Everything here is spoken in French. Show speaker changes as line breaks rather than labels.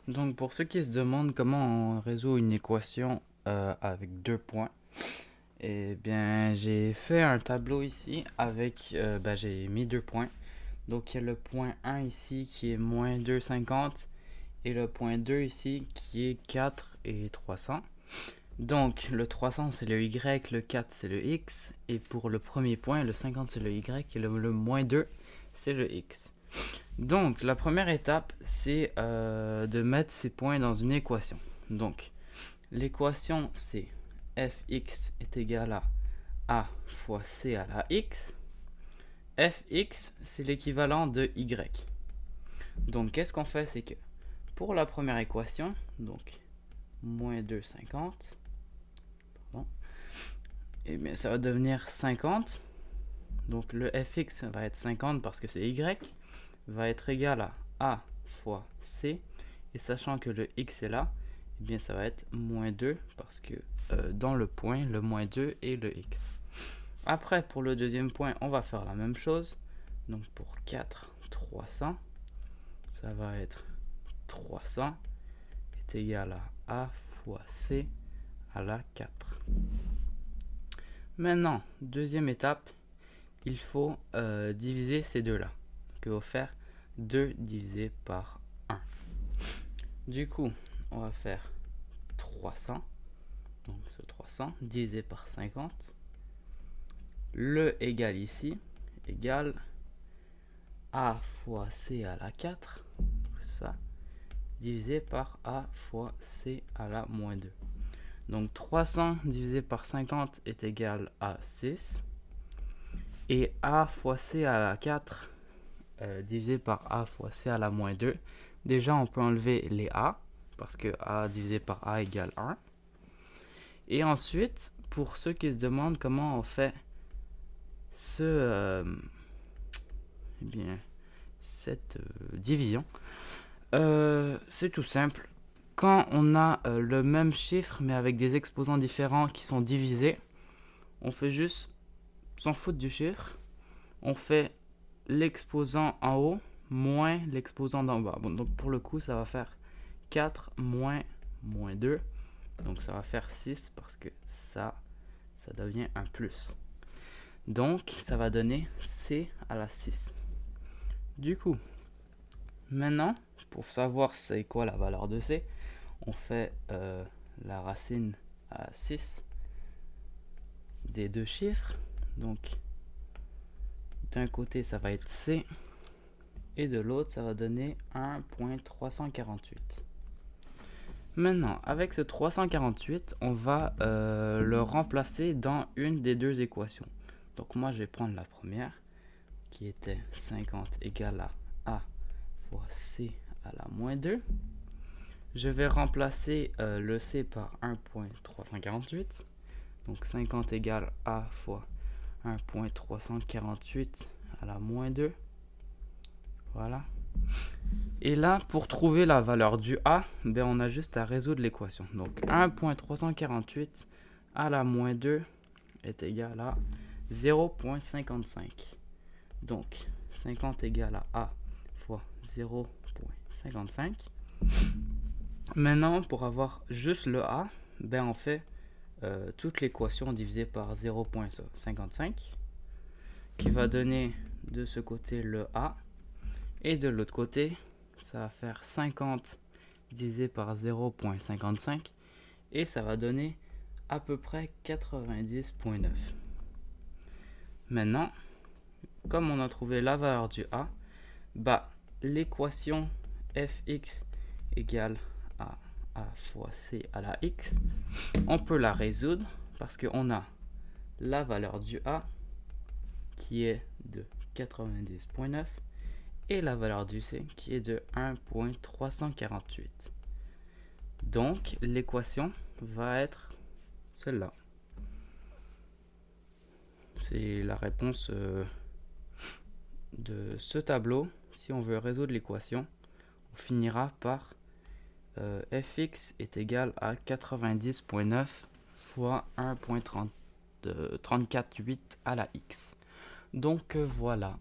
Donc pour ceux qui se demandent comment on résout une équation avec deux points, eh bien j'ai fait un tableau ici avec, j'ai mis deux points. Donc il y a le point 1 ici qui est moins 2,50 et le point 2 ici qui est 4 et 300. Donc le 300 c'est le y, le 4 c'est le x, et pour le premier point, le 50 c'est le y et le moins 2 c'est le x. Donc, la première étape, c'est de mettre ces points dans une équation. Donc, l'équation, c'est fx est égal à a fois c à la x. Fx, c'est l'équivalent de y. Donc, qu'est-ce qu'on fait? C'est que pour la première équation, donc moins 2,50, et bien ça va devenir 50. Donc, le fx va être 50 parce que c'est y. Va être égal à a fois c, et sachant que le x est là, eh bien ça va être moins 2 parce que dans le point, le moins 2 est le x. Après, pour le deuxième point, on va faire la même chose. Donc pour 4, 300, ça va être 300 est égal à a fois c à la 4. Maintenant, deuxième étape, il faut diviser ces deux-là. Donc il faut faire 2 divisé par 1. Du coup, on va faire 300. Donc ce 300 divisé par 50. Le égal ici égale a fois c à la 4. Ça divisé par a fois c à la moins 2. Donc 300 divisé par 50 est égal à 6. Et a fois c à la 4 divisé par a fois c à la moins 2. Déjà, on peut enlever les a, parce que a divisé par a égale 1. Et ensuite, pour ceux qui se demandent comment on fait cette division, c'est tout simple. Quand on a le même chiffre, mais avec des exposants différents qui sont divisés, on fait juste s'en foutre du chiffre. On fait l'exposant en haut moins l'exposant d'en bas. Bon, donc pour le coup, ça va faire 4 moins 2. Donc ça va faire 6 parce que ça devient un plus. Donc ça va donner c à la 6. Du coup, maintenant, pour savoir c'est quoi la valeur de c, on fait la racine à 6 des deux chiffres. Donc d'un côté ça va être c et de l'autre ça va donner 1.348. Maintenant, avec ce 348, on va le remplacer dans une des deux équations. Donc moi, je vais prendre la première, qui était 50 égale à a fois c à la moins 2. Je vais remplacer le c par 1.348. Donc 50 égale a fois 1.348 à la moins 2. Voilà. Et là, pour trouver la valeur du a, on a juste à résoudre l'équation. Donc 1.348 à la moins 2 est égal à 0.55. Donc 50 égale à a fois 0.55. Maintenant, pour avoir juste le a, on fait toute l'équation divisée par 0.55 qui va donner de ce côté le a. Et de l'autre côté, ça va faire 50 divisé par 0.55 et ça va donner à peu près 90.9. Maintenant, comme on a trouvé la valeur du a, l'équation fx égale à a fois c à la x, on peut la résoudre parce qu'on a la valeur du a qui est de 90.9 et la valeur du c qui est de 1.348. Donc l'équation va être celle-là. C'est la réponse de ce tableau. Si on veut résoudre l'équation, on finira par fx est égal à 90.9 fois 1.348 à la x. Donc voilà.